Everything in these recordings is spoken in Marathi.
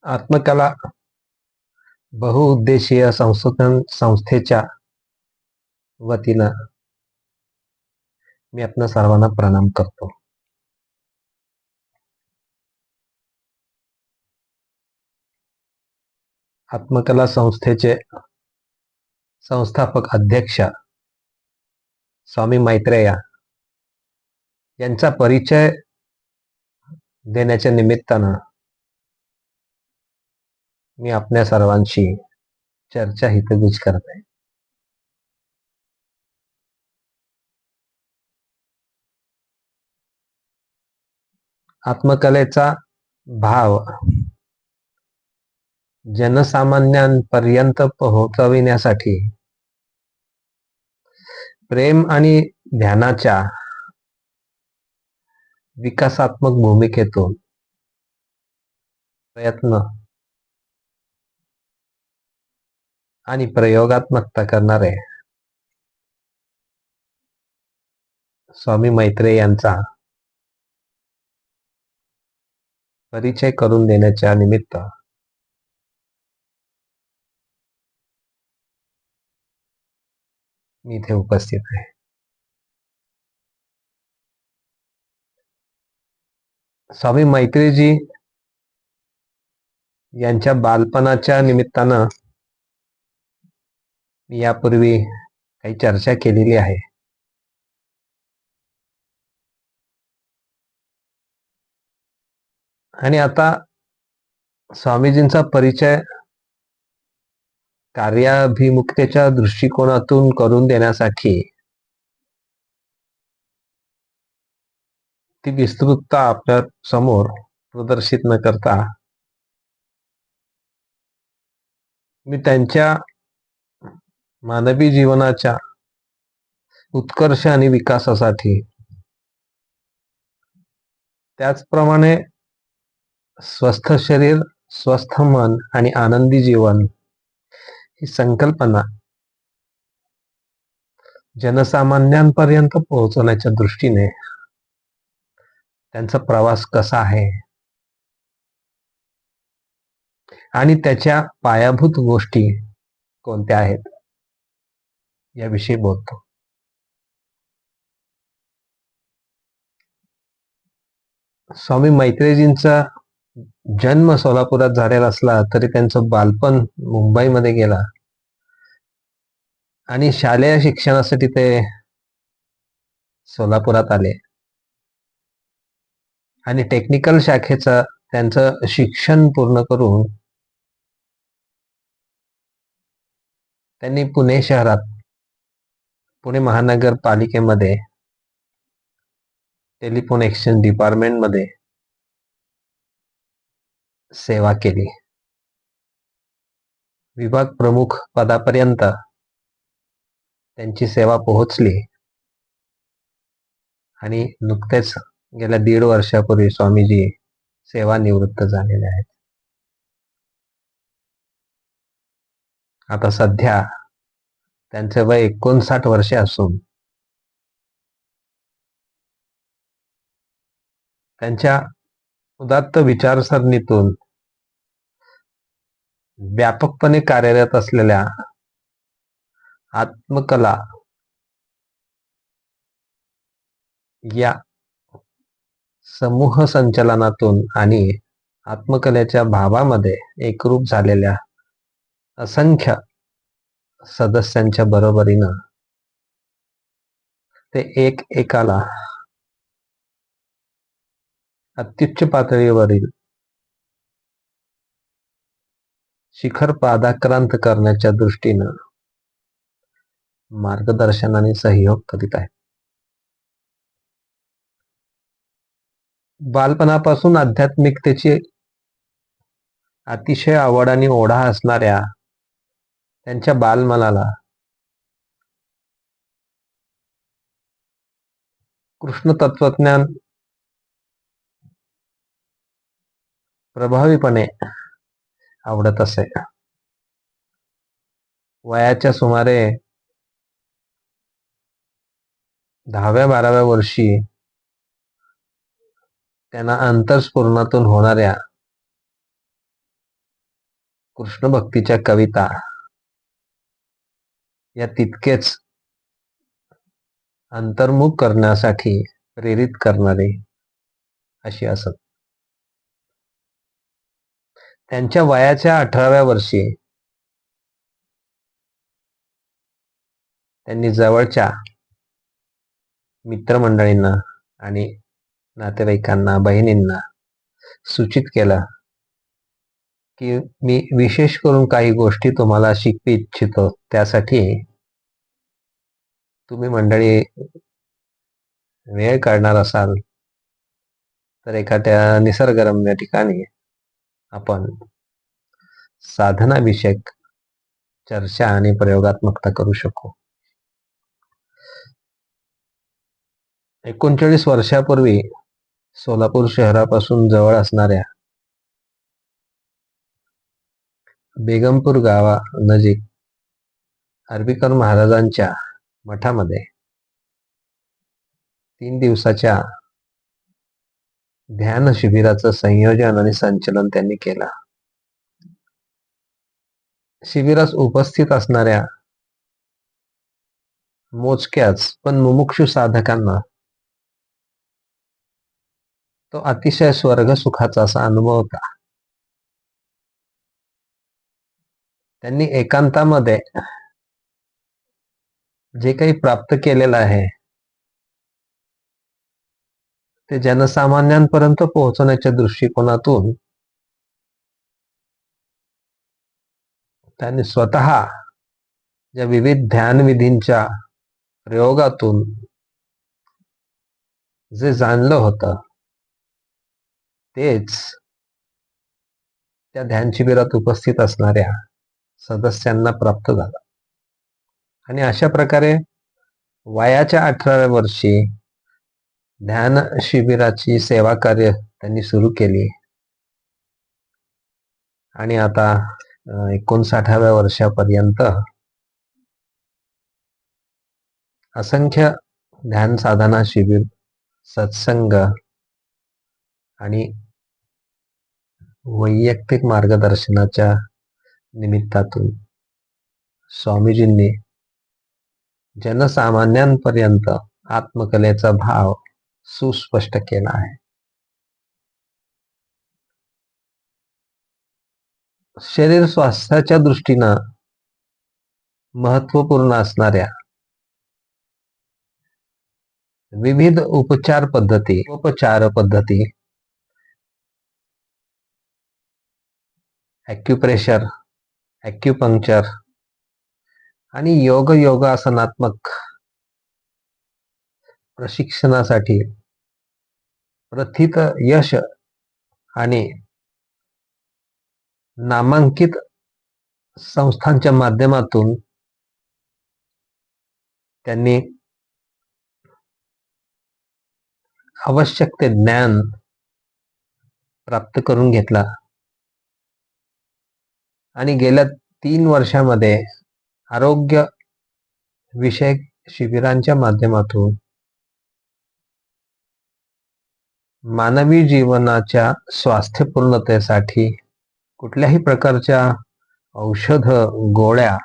आत्मकला बहुउद्देशीय संशोधन संस्थेच्या वतीनं मी आपणा सर्वांना प्रणाम करतो. आत्मकला संस्थेचे संस्थापक अध्यक्ष स्वामी मैत्रेय यांचा परिचय देण्याच्या निमित्तानं मी आपल्या सर्वांशी चर्चा हितगुज करत आहे. आत्मकलेचा भाव जनसामान्यांपर्यंत पोहोचविण्यासाठी प्रेम आणि ध्यानाच्या विकासात्मक भूमिकेतून प्रयत्न आणि प्रयोगात्मकता करणारे स्वामी मैत्रेय यांचा परिचय करून देण्याच्या निमित्त मी इथे उपस्थित आहे. स्वामी मैत्रेयजी यांच्या बालपणाच्या निमित्तानं मी यापूर्वी काही चर्चा केलेली आहे. आणि आता स्वामीजींचा परिचय कार्याभिमुखतेच्या दृष्टिकोनातून करून देण्यासाठी ती विस्तृतता आपल्या समोर प्रदर्शित न करता मी त्यांच्या मानवी जीवनाच्या उत्कर्ष आणि विकासासाठी त्याचप्रमाणे स्वस्थ शरीर, स्वस्थ मन आणि आनंदी जीवन ही संकल्पना जनसामान्यांपर्यंत पोहोचवण्याच्या दृष्टीने त्यांचा प्रवास कसा आहे आणि त्याच्या पायाभूत गोष्टी कोणत्या आहेत याविषयी बोलतो. स्वामी मैत्रेयजींचा जन्म सोलापुरात झालेला असला तरी त्यांचं बालपण मुंबईमध्ये गेला आणि शालेय शिक्षणासाठी ते सोलापुरात आले आणि टेक्निकल शाखेचं त्यांचं शिक्षण पूर्ण करून त्यांनी पुणे शहरात पुणे महानगरपालिकेमध्ये टेलिफोन एक्सचेंज डिपार्टमेंटमध्ये सेवा केली. विभाग प्रमुख पदापर्यंत त्यांची सेवा पोहोचली आणि नुकतेच गेल्या 1.5 वर्षापूर्वी स्वामीजी सेवानिवृत्त झालेले आहेत. आता सध्या त्यांचे वय 59 वर्षे असून त्यांच्या उदात्त विचारसरणीतून व्यापकपणे कार्यरत असलेल्या आत्मकला या समूह संचलनातून आणि आत्मकलेच्या भावामध्ये एकरूप झालेल्या असंख्य सदस्यांच्या बरोबरीनं ते एकाला अत्युच्च पातळीवरील शिखर पादाक्रांत करण्याच्या दृष्टीनं मार्गदर्शन आणि सहयोग करीत आहेत. बालपणापासून आध्यात्मिकतेची अतिशय आवड आणि ओढा असणाऱ्या त्यांच्या बालमनाला कृष्ण तत्वज्ञान प्रभावीपणे आवडत असे. वयाच्या सुमारे 10व्या-12व्या वर्षी त्यांना अंतःस्फुरणातून होणाऱ्या कृष्ण भक्तीच्या कविता या तितकेच अंतर्मुख करण्यासाठी प्रेरित करणारे अशी असत. त्यांच्या वयाच्या 18व्या वर्षी त्यांनी जवळच्या मित्रमंडळींना आणि नातेवाईकांना, बहिणींना सूचित केलं की मी विशेष करून काही गोष्टी तुम्हाला शिकवी इच्छितो. त्यासाठी तुम्ही मंडळी वेळ काढणार असाल तर एखाद्या निसर्गरम्य ठिकाणी आपण साधनाविषयक चर्चा आणि प्रयोगात्मकता करू शकू. 39 वर्षापूर्वी सोलापूर शहरापासून जवळ असणाऱ्या बेगमपूर गावानजीक आर्वीकर महाराजांच्या मठामध्ये 3 दिवसाच्या ध्यान शिबिराचं संयोजन आणि संचलन त्यांनी केलं. शिबिरास उपस्थित असणाऱ्या मोजक्याच पण मुमुक्षु साधकांना तो अतिशय स्वर्ग सुखाचा असा अनुभव होता. त्यांनी एकांतामध्ये जे काही प्राप्त केलेलं आहे ते जनसामान्यांपर्यंत पोहोचवण्याच्या दृष्टिकोनातून त्यांनी स्वतः ज्या विविध ध्यानविधींच्या प्रयोगातून जे जाणलं होतं तेच त्या ध्यान शिबिरात उपस्थित असणाऱ्या सदस्यांना प्राप्त झालं. आणि अशा प्रकारे वयाच्या 18व्या वर्षी ध्यान शिबिराची सेवा कार्य त्यांनी सुरू केली आणि आता 59व्या वर्षापर्यंत असंख्य ध्यान साधना शिबिर, सत्संग आणि वैयक्तिक मार्गदर्शनाच्या निमित्तातून स्वामीजींनी जनसामान्यांपर्यंत आत्मकलेचा भाव सुस्पष्ट केला आहे. शरीर स्वास्थ्याच्या दृष्टीनं महत्वपूर्ण असणाऱ्या विविध उपचार पद्धती ॲक्युप्रेशर, ॲक्युपंक्चर आणि योगासनात्मक प्रशिक्षणासाठी प्रथित यश आणि नामांकित संस्थांच्या माध्यमातून त्यांनी आवश्यक ते ज्ञान प्राप्त करून घेतला आणि गेल्या 3 वर्षामध्ये आरोग्य विषयक शिबिरांच्या माध्यमातून मानवी जीवनाच्या स्वास्थ्यपूर्णतेसाठी कुठल्याही प्रकारच्या औषध, गोळ्या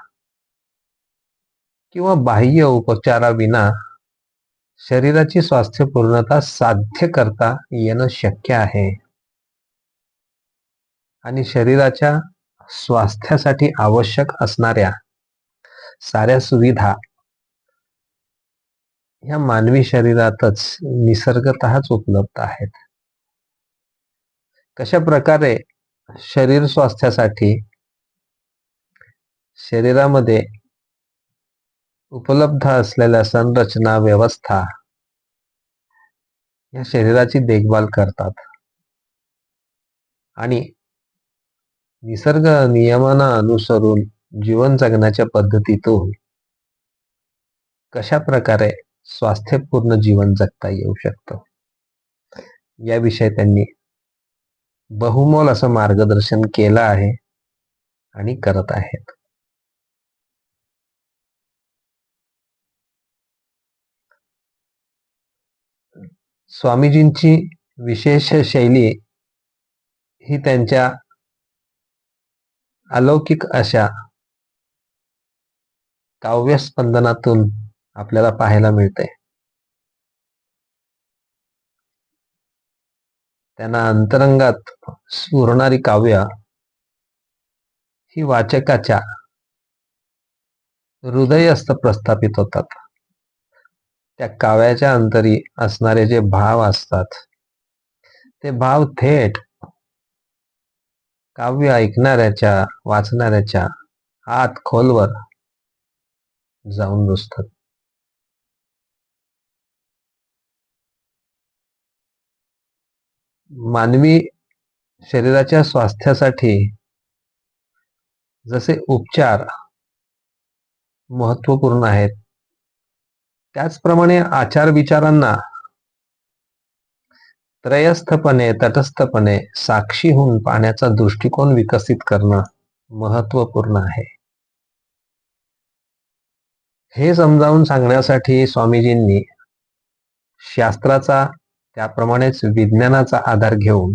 किंवा बाह्य उपचाराविना शरीराची स्वास्थ्यपूर्णता साध्य करता येणं शक्य आहे. आणि शरीराच्या स्वास्थ्यासाठी आवश्यक असणाऱ्या साऱ्या सुविधा ह्या मानवी शरीरातच निसर्गतःच उपलब्ध आहेत. कशा प्रकारे शरीर स्वास्थ्यासाठी शरीरामध्ये उपलब्ध असलेल्या संरचना व्यवस्था या शरीराची देखभाल करतात आणि निसर्ग नियमांना अनुसरून जीवन जगण्याच्या पद्धतीतून कशा प्रकारे स्वास्थ्यपूर्ण जीवन जगता येऊ शकतं याविषयी त्यांनी बहुमोल असं मार्गदर्शन केलं आहे आणि करत आहेत. स्वामीजींची विशेष शैली ही त्यांच्या अलौकिक अशा काव्य स्पंदनातून आपल्याला पाहायला मिळते. त्यांना अंतरंगात स्फुरणारी काव्य ही वाचकाच्या हृदयस्थ प्रस्थापित होतात. त्या काव्याच्या अंतरी असणारे जे भाव असतात ते भाव थेट काव्य ऐकणाऱ्याच्या वाचणाऱ्याच्या आत खोलवर जाऊन रुजतात. मानवी शरीराच्या स्वास्थ्यासाठी जसे उपचार महत्वपूर्ण आहेत, त्याचप्रमाणे आचार विचारांना त्रयस्थपणे तटस्थपणे साक्षी होऊन पाहण्याचा दृष्टिकोन विकसित करणं महत्वपूर्ण आहे. हे समजावून सांगण्यासाठी स्वामीजींनी शास्त्राचा त्याप्रमाणेच विज्ञानाचा आधार घेऊन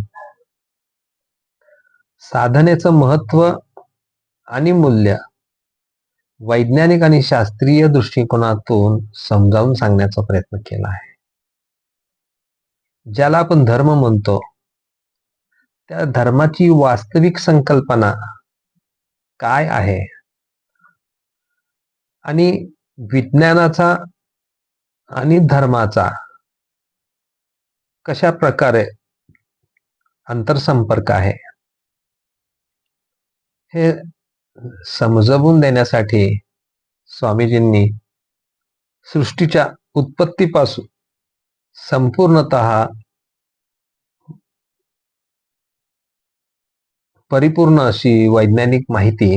साधनेचं महत्व आणि मूल्य वैज्ञानिक आणि शास्त्रीय दृष्टिकोनातून समजावून सांगण्याचा प्रयत्न केला आहे. ज्याला आपण धर्म म्हणतो त्या धर्माची वास्तविक संकल्पना काय आहे आणि विज्ञानाचा आणि धर्माचा कशा प्रकारे आंतरसंपर्क आहे हे समजावून देण्यासाठी स्वामीजींनी सृष्टीच्या उत्पत्तीपासून संपूर्णतः परिपूर्ण अशी वैज्ञानिक माहिती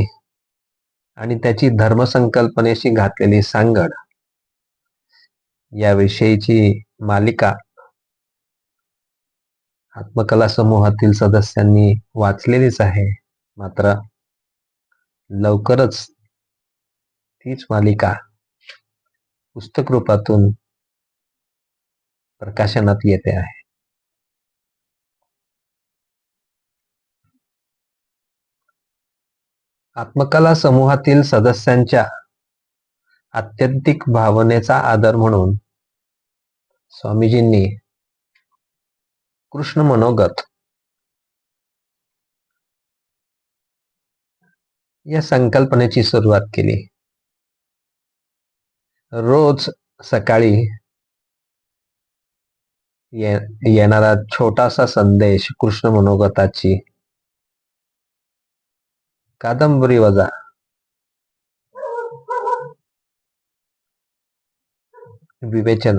आणि त्याची धर्मसंकल्पनेशी घातलेली सांगड याविषयीची मालिका आत्मकला समूहातील सदस्यांनी वाचलेलीच आहे. मात्र लवकरच तीच मालिका पुस्तक रूपातून प्रकाशनात येते आहे. आत्मकला समूहातील सदस्यांच्या आत्यंतिक भावनेचा आदर म्हणून स्वामीजींनी कृष्ण मनोगत या संकल्पनेची सुरुवात केली. रोज सकाळी येणारा छोटासा संदेश कृष्ण मनोगताची कादंबरी वजा विवेचन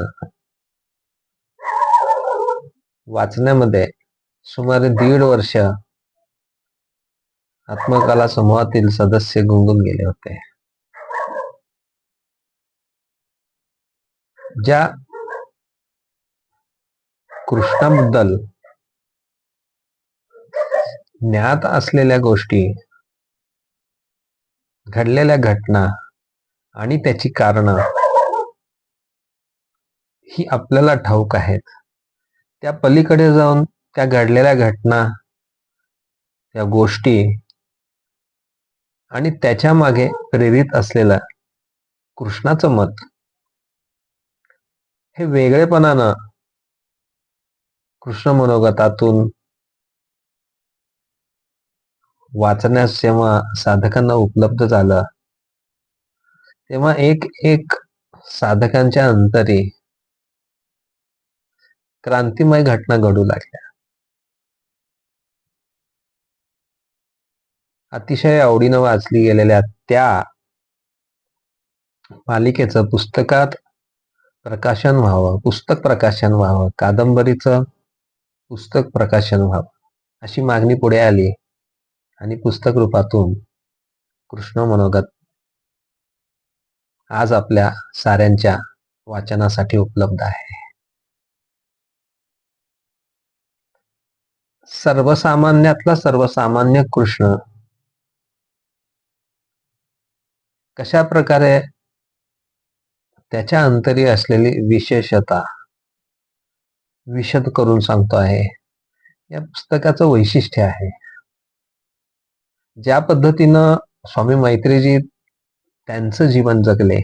वाचण्यामध्ये सुमारे 1.5 वर्ष आत्मकला समूहातील सदस्य गुंगून गेले होते. ज्या कृष्णाबद्दल ज्ञात असलेल्या गोष्टी, घडलेल्या घटना आणि त्याची कारणं ही आपल्याला ठाऊक आहेत, त्या पलीकडे जाऊन त्या घडलेल्या घटना, त्या गोष्टी आणि त्याच्या मागे प्रेरित असलेलं कृष्णाचं मत हे वेगळेपणानं कृष्ण मनोगतातून वाचण्यास जेव्हा साधकांना उपलब्ध झालं तेव्हा एक एक साधकांच्या अंतरी क्रांतिमय घटना घडू लागल्या. अतिशय आवडीनं वाचली गेलेल्या त्या मालिकेचं पुस्तकात प्रकाशन व्हावं, पुस्तक प्रकाशन व्हावं, कादंबरीचं पुस्तक प्रकाशन व्हावं अशी मागणी पुढे आली आणि पुस्तक रूपातून कृष्ण मनोगत आज आपल्या साऱ्यांच्या वाचनासाठी उपलब्ध आहे. सर्वसामान्यातला सर्वसामान्य कृष्ण कशा प्रकारे त्याच्या अंतरी असलेली विशेषता विशद करून सांगतो आहे, या पुस्तकाचं वैशिष्ट्य आहे. ज्या पद्धतीनं स्वामी मैत्रीजी त्यांचं जीवन जगले,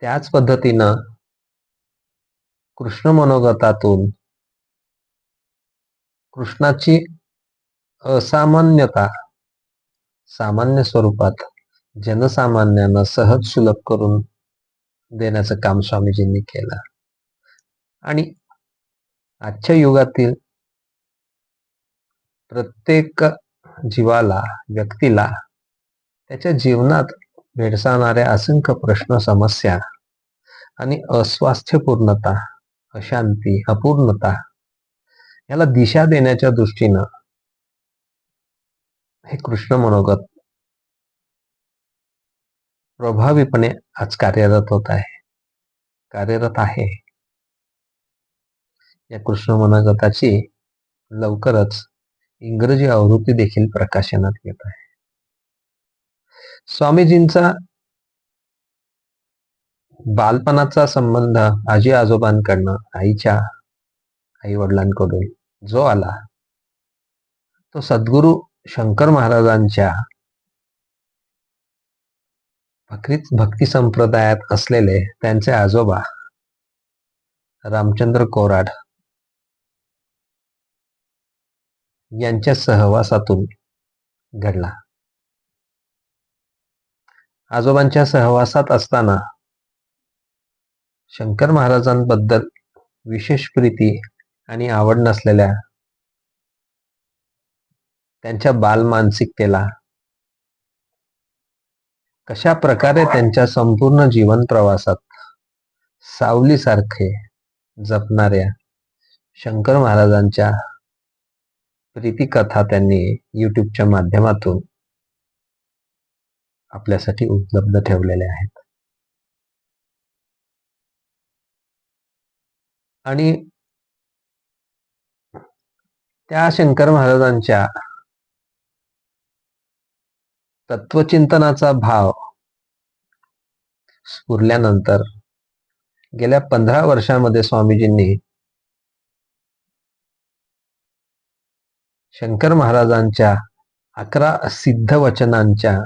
त्याच पद्धतीनं कृष्ण मनोगतातून कृष्णाची असामान्यता सामान्य स्वरूपात जनसामान्यांना सहज सुलभ करून देण्याचं काम स्वामीजींनी केलं. आणि आजच्या युगातील प्रत्येक जीवाला, व्यक्तीला त्याच्या जीवनात भेडसावणाऱ्या असंख्य प्रश्न, समस्या आणि अस्वास्थ्यपूर्णता, अशांती, अपूर्णता याला दिशा देण्याच्या दृष्टीनं हे कृष्ण मनोगत प्रभावीपणे आज कार्यरत आहे. या कृष्ण मनोगताची लवकरच इंग्रजी आवृत्ती देखील प्रकाशनात येत आहे. स्वामीजींचा बालपणाचा संबंध आजी आजोबांकडनं, आई वडिलांकडून जो आला तो सद्गुरू शंकर महाराजांच्या भक्ती संप्रदायात असलेले त्यांचे आजोबा रामचंद्र कोराड यांच्या सहवासातून घडला. आजोबांच्या सहवासात असताना शंकर महाराजांबद्दल विशेष प्रीती आणि आवड नसलेल्या त्यांच्या बालमानसिकतेला कशा प्रकारे त्यांच्या संपूर्ण जीवन प्रवासात सावलीसारखे जपणाऱ्या शंकर महाराजांच्या प्रीतिकथा त्यांनी युट्यूबच्या माध्यमातून आपल्यासाठी उपलब्ध ठेवलेल्या आहेत. आणि त्या शंकर महाराजांच्या तत्वचिंतनाचा भाव स्फुरल्यानंतर गेल्या 15 वर्षांमध्ये स्वामीजींनी शंकर महाराजांच्या 11 सिद्ध वचनांच्या,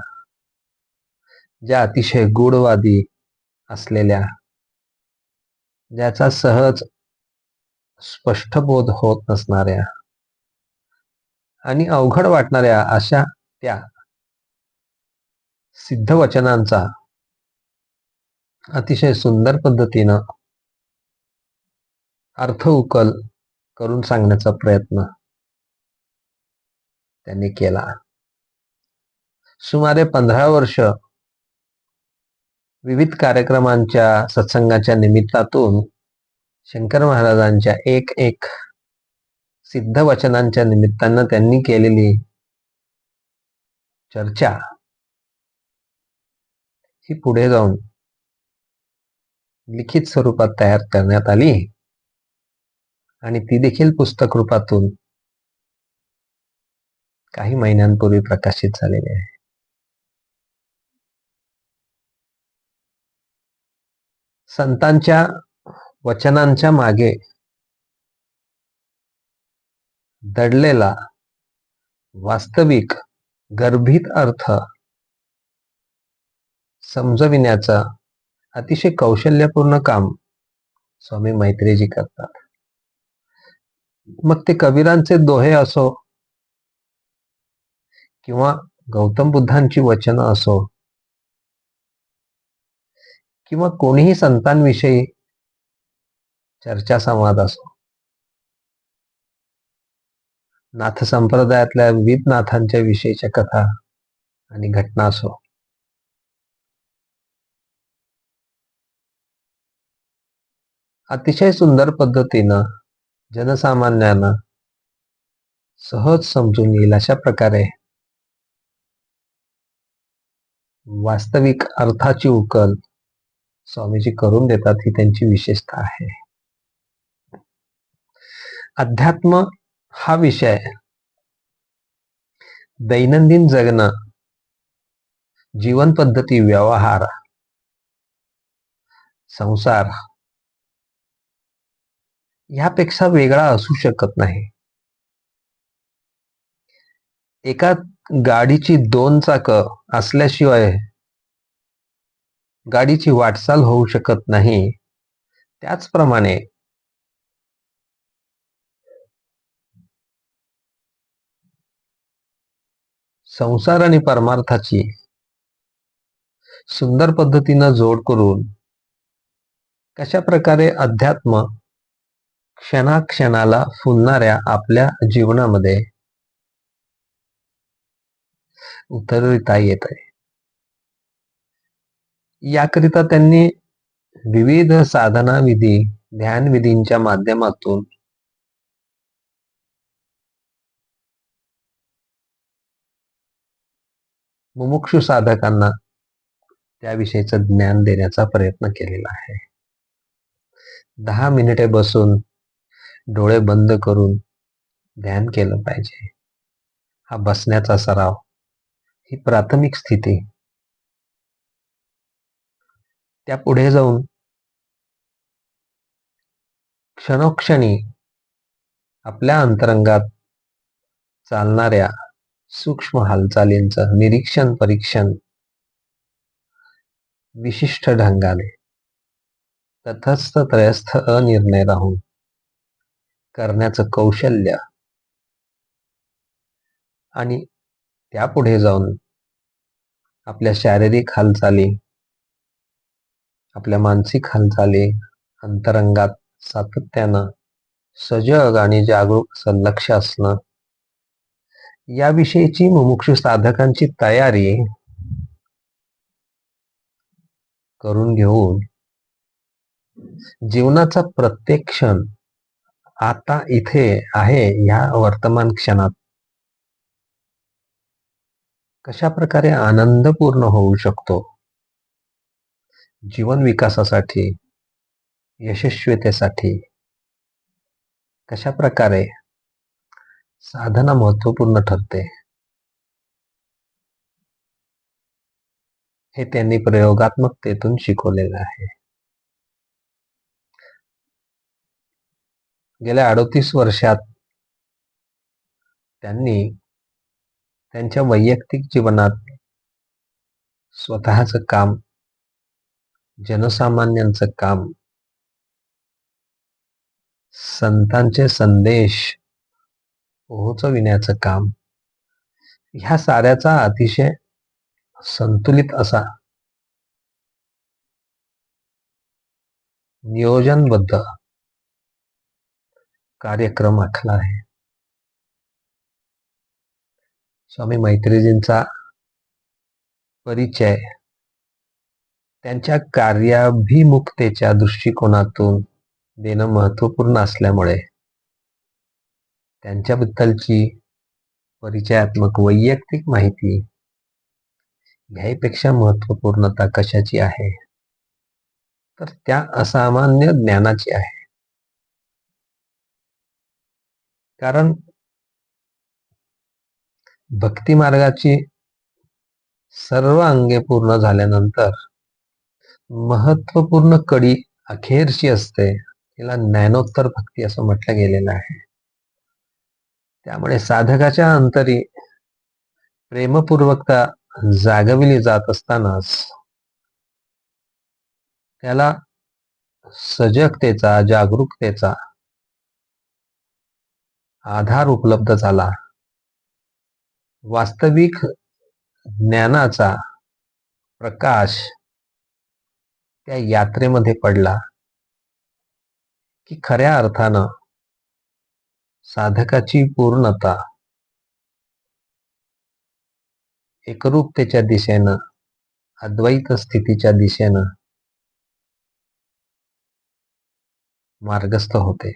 ज्या अतिशय गूढवादी असलेल्या, ज्याचा सहज स्पष्ट बोध होत नसणाऱ्या आणि अवघड वाटणाऱ्या अशा त्या सिद्ध वचनांचा अतिशय सुंदर पद्धतीनं अर्थ उकल करून सांगण्याचा प्रयत्न त्यांनी केला. सुमारे 15 वर्ष विविध कार्यक्रमांच्या, सत्संगाच्या निमित्तातून शंकर महाराजांच्या एक सिद्ध वचनांच्या निमित्तानं त्यांनी केलेली चर्चा ही पुढे जाऊन लिखित स्वरूपात तयार करण्यात आली आणि ती देखील पुस्तक रूपातून काही महिन्यांपूर्वी प्रकाशित झालेली आहे. संतांच्या वचनांच्या मागे दडलेला वास्तविक गर्भित अर्थ समजविण्याचा अतिशय कौशल्यपूर्ण काम स्वामी मैत्रीजी करतात. मग ते कबीरांचे दोहे असो किंवा गौतम बुद्धांची वचनं असो किंवा कोणीही संतांविषयी चर्चा संवाद असो, नाथ संप्रदायातल्या विविध नाथांच्या विषयीच्या कथा आणि घटना असो, अतिशय सुंदर पद्धतीनं जनसामान्यांना सहज समजून येईल अशा प्रकारे वास्तविक अर्थाची उकल स्वामीजी करून देतात. ही त्यांची विशेषता आहे. अध्यात्म हा विषय दैनंदिन जगणं, जीवन पद्धती, व्यवहार, संसार यापेक्षा वेगळा असू शकत नाही. एका गाडीची 2 चाकं असल्याशिवाय गाडीची वाटचाल होऊ शकत नाही. त्याचप्रमाणे संसार आणि परमार्थाची सुंदर पद्धतीनं जोड करून कशा प्रकारे अध्यात्म क्षणाक्षणाला फुलणाऱ्या आपल्या जीवनामध्ये उतरविता येत आहे, याकरिता त्यांनी विविध साधना विधी, ध्यान विधींच्या माध्यमातून मुमुक्षु साधकांना त्याविषयीचं ज्ञान देण्याचा प्रयत्न केलेला आहे. 10 मिनिटे बसून डोळे बंद करून ध्यान केलं पाहिजे. हा बसण्याचा सराव, ही प्राथमिक स्थिती. त्या पुढे जाऊन क्षणोक्षणी आपल्या अंतरंगात चालणाऱ्या सूक्ष्म हालचालींचं निरीक्षण परीक्षण विशिष्ट ढंगाने तटस्थ त्रयस्थ अनिर्णय राहून करण्याचं कौशल्य आणि त्यापुढे जाऊन आपल्या शारीरिक हालचाली, आपल्या मानसिक हालचाली अंतरंगात सातत्यानं सजग आणि जागरूक असं लक्ष असणं, याविषयीची मुमुक्षु साधकांची तयारी करून घेऊन जीवनाचा प्रत्येक क्षण आता इथे आहे, ह्या वर्तमान क्षणात कशा प्रकारे आनंदपूर्ण होऊ शकतो, जीवन विकासासाठी, यशस्वीतेसाठी कशा प्रकारे साधना महत्वपूर्ण ठरते, हे त्यांनी प्रयोगात्मकतेतून शिकवलेलं आहे. गेल्या 38 वर्षात त्यांनी त्यांच्या वैयक्तिक जीवनात स्वतःचं काम, जनसामान्यांचं काम, संतांचे संदेश पोहोचविण्याचं काम, ह्या साऱ्याचा अतिशय संतुलित असा नियोजनबद्ध कार्यक्रम आखला आहे. स्वामी मैत्रीजींचा परिचय त्यांच्या कार्याभिमुखतेच्या दृष्टिकोनातून देणं महत्वपूर्ण असल्यामुळे त्यांच्याबद्दलची परिचयात्मक वैयक्तिक माहिती घ्यायपेक्षा महत्वपूर्णता कशाची आहे, तर त्या असामान्य ज्ञानाची आहे. कारण भक्ती मार्गाची सर्व अंगे पूर्ण झाल्यानंतर महत्वपूर्ण कडी अखेरची असते, तिला ज्ञानोत्तर भक्ती असं म्हटलं गेलेलं आहे. त्यामुळे साधकाच्या अंतरी प्रेमपूर्वकता जागविली जात असतानाच त्याला सजगतेचा, जागरूकतेचा आधार उपलब्ध झाला. वास्तविक ज्ञानाचा प्रकाश त्या यात्रेमध्ये पडला की खऱ्या अर्थानं साधकाची पूर्णता एकरूपतेच्या दिशेनं, अद्वैत स्थितीच्या दिशेनं मार्गस्थ होते.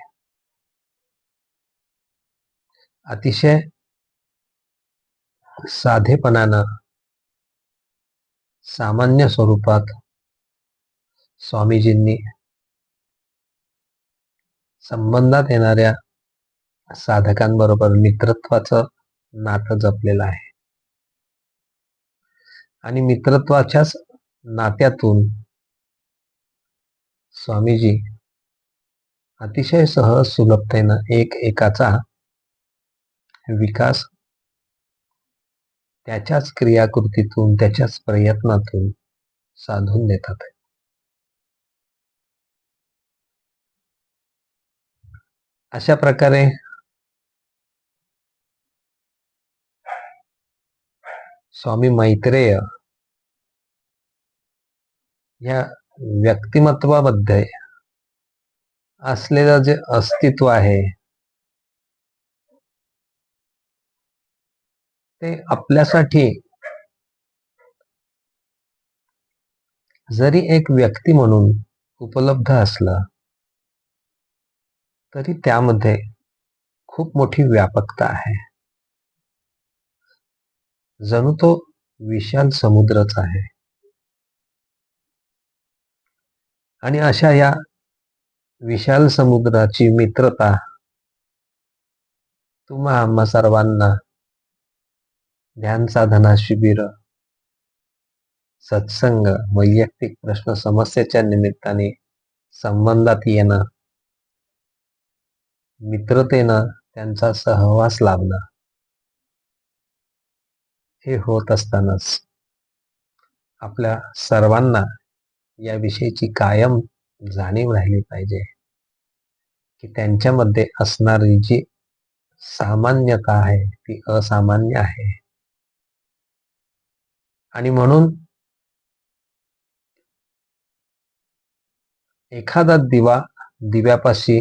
अतिशय साधेपणानं, सामान्य स्वरूपात स्वामीजींनी संबंधात येणाऱ्या साधकांबरोबर मित्रत्वाचं नातं जपलेलं आहे. आणि मित्रत्वाच्याच नात्यातून स्वामीजी अतिशय सहज सुलभतेनं एकाचा विकास त्याच्याच क्रियाकृतीतून, त्याच्याच प्रयत्नातून साधून देतात. अशा प्रकारे स्वामी मैत्रेय या व्यक्तिमत्वामध्ये असलेलं जे अस्तित्व आहे ते आपल्यासाठी जरी एक व्यक्ती म्हणून उपलब्ध असलं तरी त्यामध्ये खूप मोठी व्यापकता आहे. जणू तो विशाल समुद्रच आहे. आणि अशा या विशाल समुद्राची मित्रता तुम्हा आम्हा सर्वांना ध्यान साधना शिबिर, सत्संग, वैयक्तिक प्रश्न समस्येच्या निमित्ताने संबंधात येणं, मित्रतेनं त्यांचा सहवास लाभणं हे होत असतानाच आपल्या सर्वांना या विषयीची कायम जाणीव राहिली पाहिजे की त्यांच्यामध्ये असणारी जी सामान्यता आहे ती असामान्य आहे. आणि म्हणून एखादा दिवा दिव्यापाशी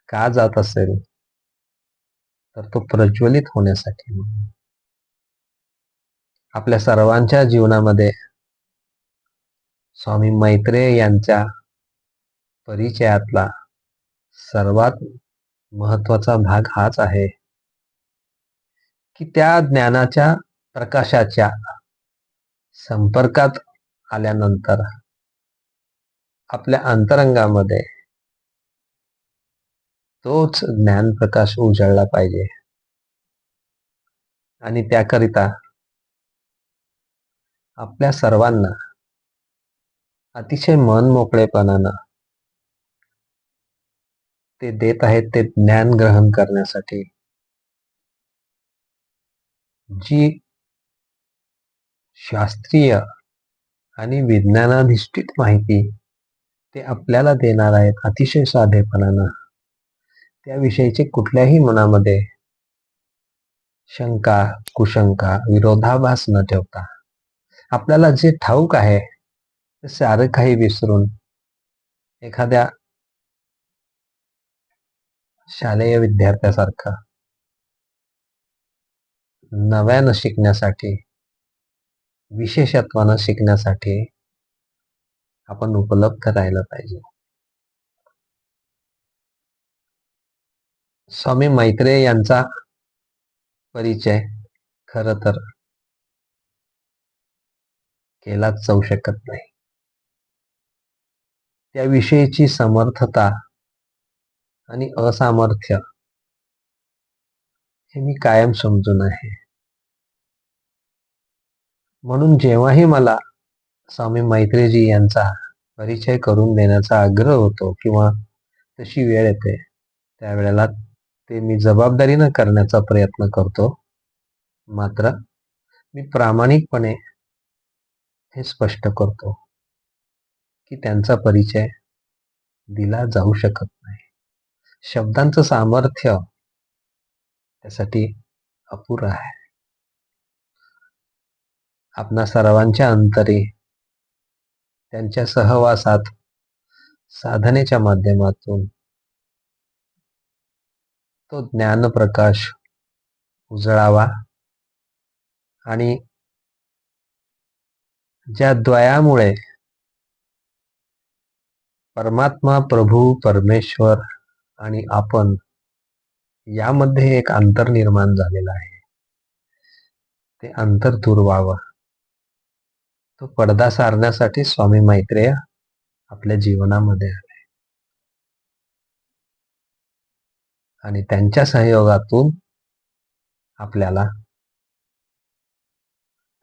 का जात असेल तर तो प्रज्वलित होण्यासाठी. आपल्या सर्वांच्या जीवनामध्ये स्वामी मैत्रेय यांच्या परिचयातला सर्वात महत्वाचा भाग हाच आहे की त्या ज्ञानाच्या प्रकाशाच्या संपर्कात आल्यानंतर आपल्या अंतरंगामध्ये तोच ज्ञान प्रकाश उजळला पाहिजे. आणि त्याकरिता आपल्या सर्वांना अतिशय मन मोकळेपणानं ते देत आहेत ते ज्ञान ग्रहण करण्यासाठी जी शास्त्रीय आणि विज्ञानाधिष्ठित माहिती ते आपल्याला देणार आहेत अतिशय साधेपणानं. त्याविषयीचे कुठल्याही मनामध्ये शंका, कुशंका, विरोधाभास न ठेवता आपल्याला जे ठाऊक आहे ते सारं काही विसरून एखाद्या शालेय विद्यार्थ्यासारखं नव्यानं शिकण्यासाठी, विशेषत्वानं शिकण्यासाठी आपण उपलब्ध राहिलं पाहिजे. स्वामी मैत्रेय यांचा परिचय खरं तर केलाच जाऊ शकत नाही. त्याविषयीची समर्थता आणि असामर्थ्य हे मी कायम समजून आहे. म्हणून जेव्हाही मला स्वामी मैत्रेयजी यांचा परिचय करून देण्याचा आग्रह होतो किंवा तशी वेळ येते त्यावेळेला ते मी जबाबदारीनं करण्याचा प्रयत्न करतो. मात्र मी प्रामाणिकपणे हे स्पष्ट करतो की त्यांचा परिचय दिला जाऊ शकत नाही. शब्दांचं सामर्थ्य त्यासाठी अपुरं आहे. आपणा सर्वांच्या अंतरी त्यांच्या सहवासात साधनेच्या माध्यमातून तो ज्ञानप्रकाश उजळावा आणि ज्या द्वयामुळे परमात्मा, प्रभू, परमेश्वर आणि आपण यामध्ये एक अंतर निर्माण झालेला आहे ते अंतर दूर व्हावं. तो पडदा सारण्यासाठी स्वामी मैत्रेय आपल्या जीवनामध्ये आले आणि त्यांच्या सहयोगातून आपल्याला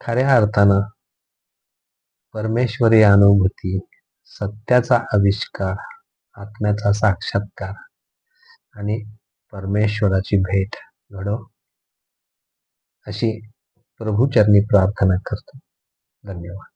खऱ्या अर्थानं परमेश्वरी अनुभूती, सत्याचा आविष्कार, आत्म्याचा साक्षात्कार आणि परमेश्वराची भेट घडो अशी प्रभूचरणी प्रार्थना करतो. धन्यवाद.